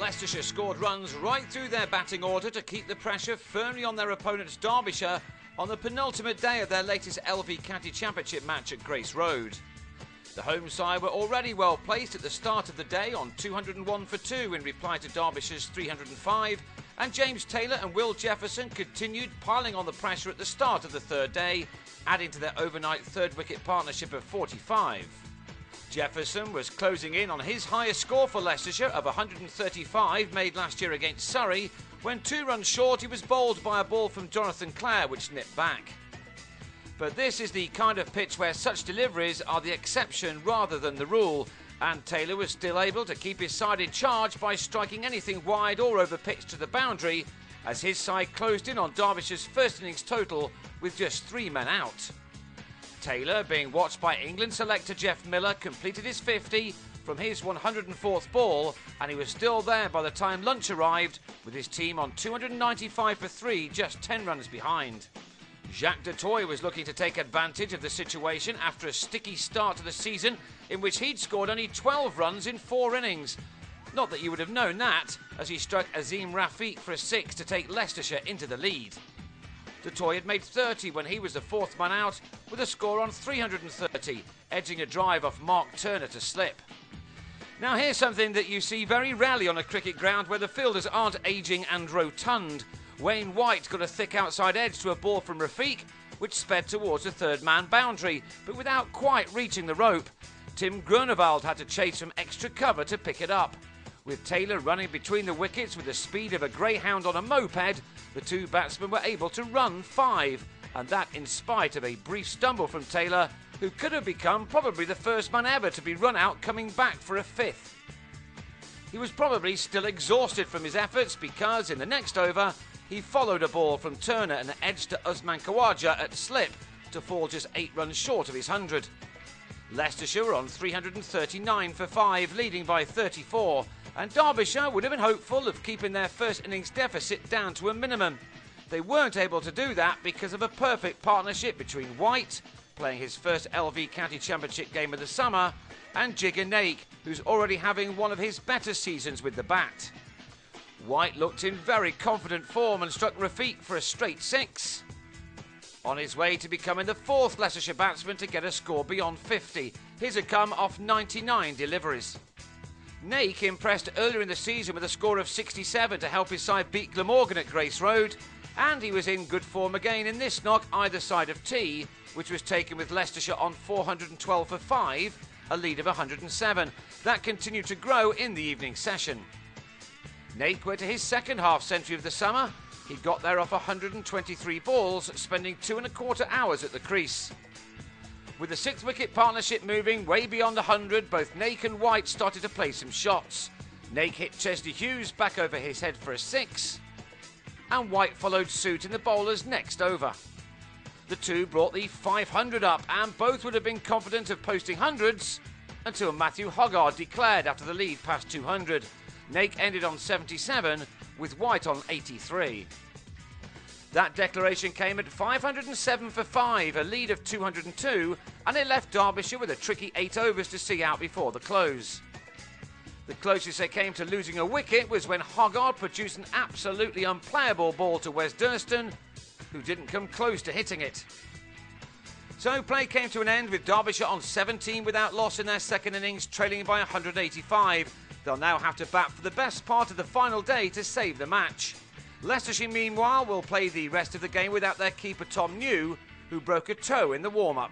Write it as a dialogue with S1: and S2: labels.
S1: Leicestershire scored runs right through their batting order to keep the pressure firmly on their opponents Derbyshire on the penultimate day of their latest LV County Championship match at Grace Road. The home side were already well placed at the start of the day on 201 for 2 in reply to Derbyshire's 305, and James Taylor and Will Jefferson continued piling on the pressure at the start of the third day, adding to their overnight third wicket partnership of 45. Jefferson was closing in on his highest score for Leicestershire of 135 made last year against Surrey. When 2 runs short, he was bowled by a ball from Jonathan Clare, which nipped back. But this is the kind of pitch where such deliveries are the exception rather than the rule, and Taylor was still able to keep his side in charge by striking anything wide or over pitch to the boundary, as his side closed in on Derbyshire's first innings total with just 3 men out. Taylor, being watched by England selector Jeff Miller, completed his 50 from his 104th ball, and he was still there by the time lunch arrived, with his team on 295 for 3, just 10 runs behind. Jacques du Toit was looking to take advantage of the situation after a sticky start to the season in which he'd scored only 12 runs in 4 innings. Not that you would have known that, as he struck Azim Rafiq for a 6 to take Leicestershire into the lead. Du Toit had made 30 when he was the 4th man out, with a score on 330, edging a drive off Mark Turner to slip. Now here's something that you see very rarely on a cricket ground where the fielders aren't ageing and rotund. Wayne White got a thick outside edge to a ball from Rafiq, which sped towards the third-man boundary, but without quite reaching the rope. Tim Groenewald had to chase from extra cover to pick it up. With Taylor running between the wickets with the speed of a greyhound on a moped, the 2 batsmen were able to run 5, and that in spite of a brief stumble from Taylor, who could have become probably the first man ever to be run out coming back for a 5th. He was probably still exhausted from his efforts because in the next over, he followed a ball from Turner and edged to Usman Khawaja at slip to fall just 8 runs short of his 100. Leicestershire were on 339 for 5, leading by 34, and Derbyshire would have been hopeful of keeping their first innings deficit down to a minimum. They weren't able to do that because of a perfect partnership between White, playing his first LV County Championship game of the summer, and Jigger Naik, who's already having one of his better seasons with the bat. White looked in very confident form and struck Rafiq for a straight 6. On his way to becoming the 4th Leicestershire batsman to get a score beyond 50, his had come off 99 deliveries. Naik impressed earlier in the season with a score of 67 to help his side beat Glamorgan at Grace Road, and he was in good form again in this knock either side of tea, which was taken with Leicestershire on 412 for 5, a lead of 107. That continued to grow in the evening session. Naik went to his second half century of the summer. He got there off 123 balls, spending 2¼ hours at the crease. With the 6th wicket partnership moving way beyond 100, both Naik and White started to play some shots. Naik hit Chesney Hughes back over his head for a 6, and White followed suit in the bowler's next over. The 2 brought the 500 up, and both would have been confident of posting hundreds until Matthew Hoggard declared after the lead passed 200. Naik ended on 77, with White on 83. That declaration came at 507 for 5, a lead of 202, and it left Derbyshire with a tricky 8 overs to see out before the close. The closest they came to losing a wicket was when Hoggard produced an absolutely unplayable ball to Wes Dunstan, who didn't come close to hitting it. So play came to an end with Derbyshire on 17 without loss in their second innings, trailing by 185. They'll now have to bat for the best part of the final day to save the match. Leicestershire, meanwhile, will play the rest of the game without their keeper Tom New, who broke a toe in the warm-up.